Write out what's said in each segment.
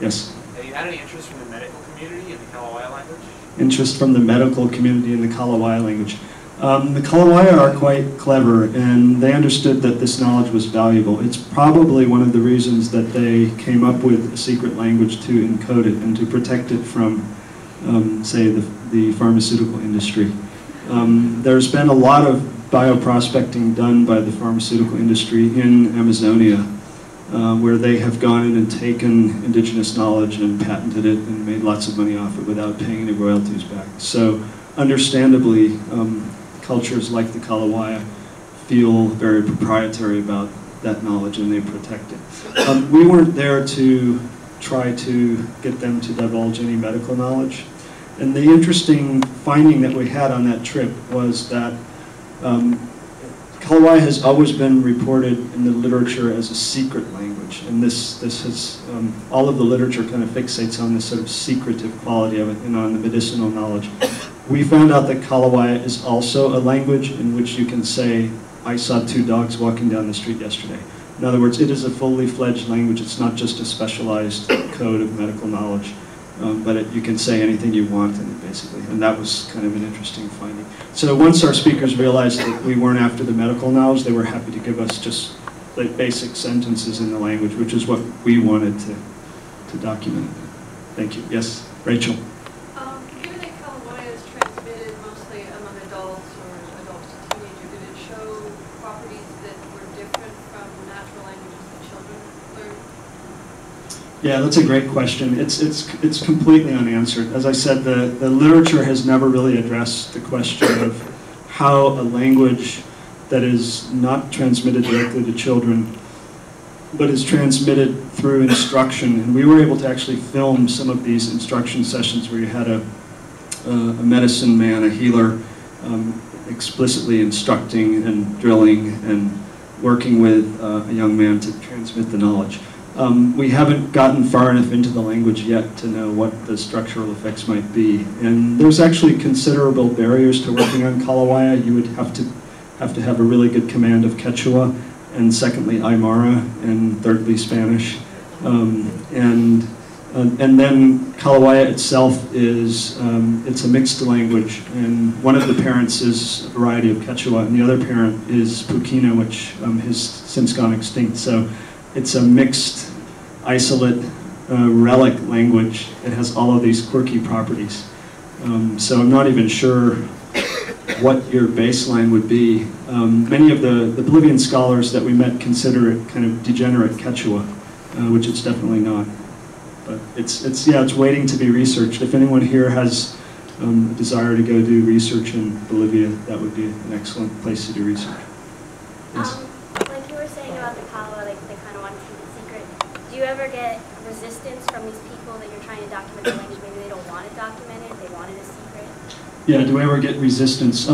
Yes? Have you had any interest from the medical community in the Kalawaya language? Interest from the medical community in the Kalawaya language. The Kalawaya are quite clever, and they understood that this knowledge was valuable. It's probably one of the reasons that they came up with a secret language to encode it and to protect it from, say, the pharmaceutical industry. There's been a lot of bioprospecting done by the pharmaceutical industry in Amazonia, where they have gone in and taken indigenous knowledge and patented it and made lots of money off it without paying any royalties back. So, understandably, cultures like the Kalawaya feel very proprietary about that knowledge and they protect it. We weren't there to try to get them to divulge any medical knowledge. And the interesting finding that we had on that trip was that Kalawaya has always been reported in the literature as a secret language. And this has, all of the literature kind of fixates on this sort of secretive quality of it and on the medicinal knowledge. We found out that Kalawaya is also a language in which you can say, I saw 2 dogs walking down the street yesterday. In other words, it is a fully fledged language. It's not just a specialized code of medical knowledge, but you can say anything you want in it, basically. And that was kind of an interesting finding. So once our speakers realized that we weren't after the medical knowledge, they were happy to give us just like basic sentences in the language, which is what we wanted to document. Thank you. Yes, Rachel. Given that Kalawaya is transmitted mostly among adults or adults to teenagers, did it show properties that were different from natural languages that children learn? Yeah, that's a great question. It's completely unanswered. As I said, the literature has never really addressed the question of how a language that is not transmitted directly to children, but is transmitted through instruction. And we were able to actually film some of these instruction sessions where you had a medicine man, a healer, explicitly instructing and drilling and working with a young man to transmit the knowledge. We haven't gotten far enough into the language yet to know what the structural effects might be. And there's actually considerable barriers to working on Kalawaya. You would have to have a really good command of Quechua, and secondly Aymara, and thirdly Spanish. And then Kalawaya itself is, it's a mixed language, and one of the parents is a variety of Quechua, and the other parent is Pukina, which has since gone extinct. So it's a mixed, isolate, relic language. It has all of these quirky properties. So I'm not even sure what your baseline would be. Many of the Bolivian scholars that we met consider it kind of degenerate Quechua, which it's definitely not. But it's waiting to be researched. If anyone here has a desire to go do research in Bolivia, that would be an excellent place to do research. Yes? Like you were saying about the Kalawaya, like they kind of want to keep it secret. Do you ever get resistance from these people that you're trying to document the language? Maybe they don't want to document it, they want it a secret? Yeah, do we ever get resistance?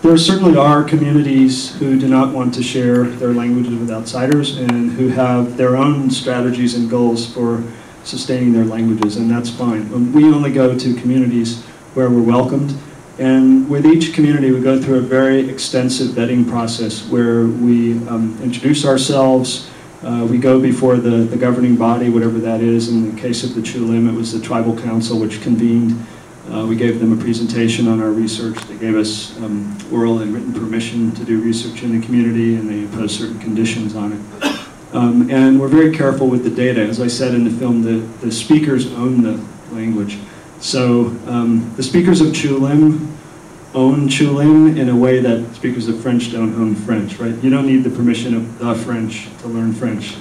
There certainly are communities who do not want to share their languages with outsiders and who have their own strategies and goals for sustaining their languages, and that's fine. We only go to communities where we're welcomed, and with each community we go through a very extensive vetting process where we introduce ourselves, we go before the governing body, whatever that is. In the case of the Chulim, it was the tribal council which convened. We gave them a presentation on our research. They gave us oral and written permission to do research in the community, and they imposed certain conditions on it. And we're very careful with the data. As I said in the film, the speakers own the language. So the speakers of Chulim own Chulim in a way that speakers of French don't own French, right? You don't need the permission of the French to learn French.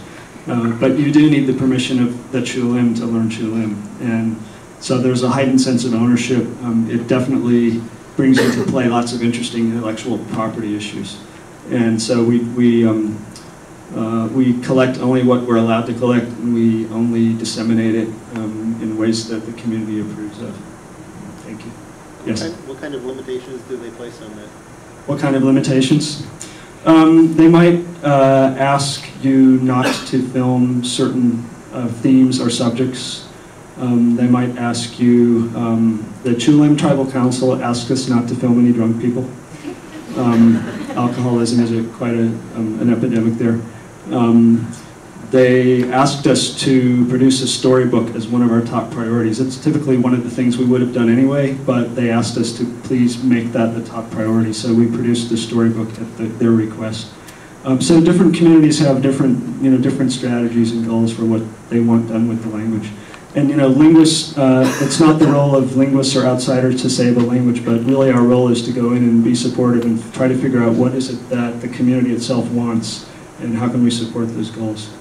But you do need the permission of the Chulim to learn Chulim. And so there's a heightened sense of ownership. It definitely brings into play lots of interesting intellectual property issues. And so we collect only what we're allowed to collect, and we only disseminate it in ways that the community approves of. Thank you. Yes? What kind of limitations do they place on that? What kind of limitations? They might ask you not to film certain themes or subjects. They might ask you, the Chulim Tribal Council asked us not to film any drunk people. Alcoholism is quite an epidemic there. they asked us to produce a storybook as one of our top priorities. It's typically one of the things we would have done anyway, but they asked us to please make that the top priority. So we produced the storybook at their request. So different communities have different, different strategies and goals for what they want done with the language. And linguists, it's not the role of linguists or outsiders to save a language, but really our role is to go in and be supportive and try to figure out what is it that the community itself wants and how can we support those goals.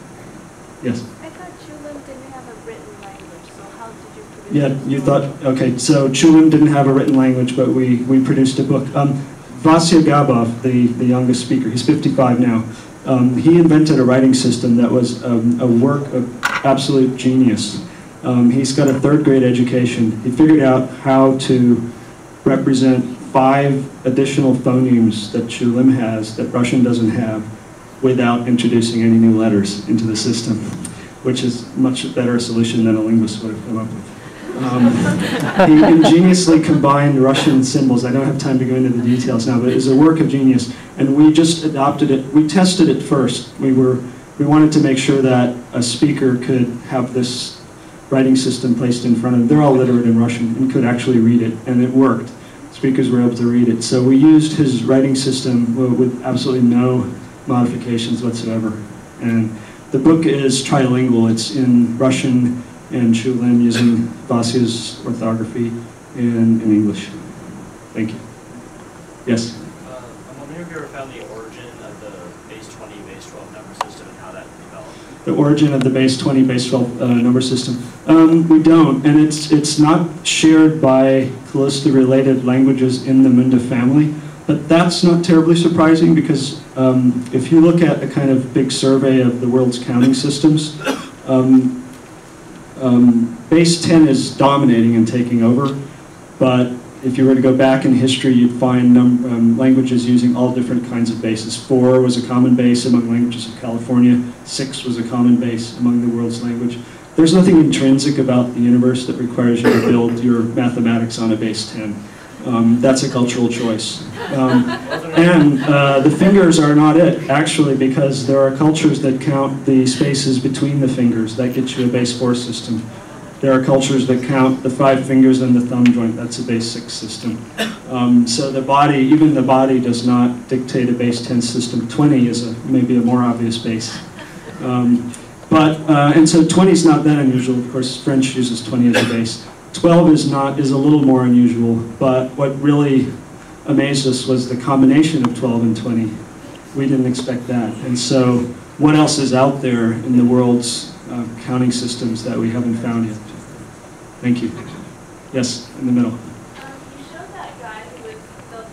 Yes? I thought Chulin didn't have a written language, so how did you produce Yeah, you thought, okay, so Chulin didn't have a written language, but we produced a book. Vasya Gabov, the youngest speaker, he's 55 now, he invented a writing system that was a work of absolute genius. He's got a third-grade education. He figured out how to represent 5 additional phonemes that Chulin has that Russian doesn't have without introducing any new letters into the system, which is a much better solution than a linguist would have come up with. He ingeniously combined Russian symbols. I don't have time to go into the details now, but it's a work of genius. And we just adopted it. We tested it first. We wanted to make sure that a speaker could have this writing system placed in front of them. They're all literate in Russian and could actually read it, and it worked. Speakers were able to read it. So we used his writing system with absolutely no modifications whatsoever. And the book is trilingual. It's in Russian and Chulin using Vasya's orthography and in English. Thank you. Yes? I'm wondering if you ever found the origin of the base 20, base 12 number system and how that developed. The origin of the base 20, base 12 number system. We don't, and it's not shared by closely related languages in the Munda family, but that's not terribly surprising because if you look at a kind of big survey of the world's counting systems, base 10 is dominating and taking over, but if you were to go back in history, you'd find languages using all different kinds of bases. 4 was a common base among languages of California. 6 was a common base among the world's language. There's nothing intrinsic about the universe that requires you to build your mathematics on a base 10. That's a cultural choice. And the fingers are not it, actually, because there are cultures that count the spaces between the fingers. That gets you a base 4 system. There are cultures that count the 5 fingers and the thumb joint. That's a base 6 system. So the body, even the body does not dictate a base 10 system. 20 is maybe a more obvious base. And so 20 is not that unusual. Of course, French uses 20 as a base. 12 is a little more unusual, but what really amazed us was the combination of 12 and 20. We didn't expect that. And so what else is out there in the world's counting systems that we haven't found yet? Thank you. Yes, in the middle. You showed that guy who understood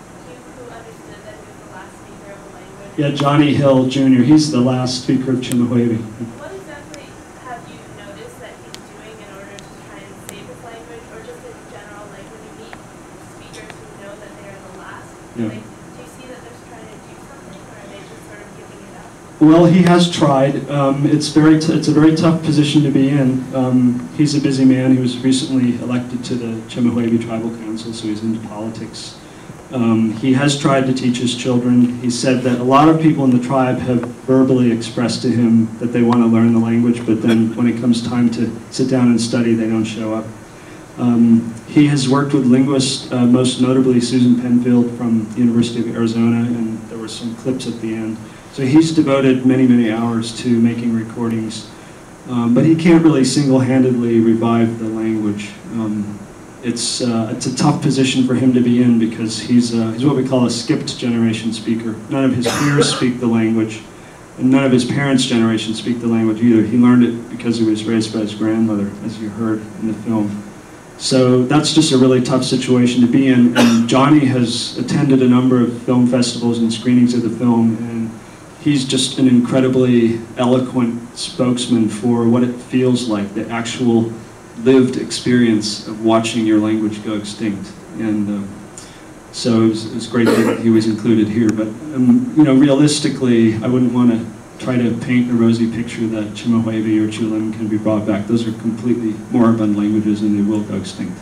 that he was the last speaker of the language. Yeah, Johnny Hill Jr. He's the last speaker of Chemehuevi. What exactly have you noticed that he's doing in order to try and save his language, or just in general, like when you meet speakers who know that they are the last? Yeah. Like, do you see that they're trying to do something, or are they just sort of giving it up? Well, he has tried. It's a very tough position to be in. He's a busy man. He was recently elected to the Chemehuevi Tribal Council, so he's into politics. He has tried to teach his children. He said that a lot of people in the tribe have verbally expressed to him that they want to learn the language, but then when it comes time to sit down and study, they don't show up. He has worked with linguists, most notably Susan Penfield from the University of Arizona, and there were some clips at the end. So he's devoted many, many hours to making recordings. But he can't really single-handedly revive the language. It's a tough position for him to be in because he's what we call a skipped generation speaker. None of his peers speak the language, and none of his parents' generation speak the language either. He learned it because he was raised by his grandmother, as you heard in the film. So that's just a really tough situation to be in. And Johnny has attended a number of film festivals and screenings of the film, and he's just an incredibly eloquent spokesman for what it feels like, the actual lived experience of watching your language go extinct. And so it was great that he was included here. But realistically, I wouldn't want to try to paint a rosy picture that Chemehuevi or Chulin can be brought back. Those are completely moribund languages and they will go extinct.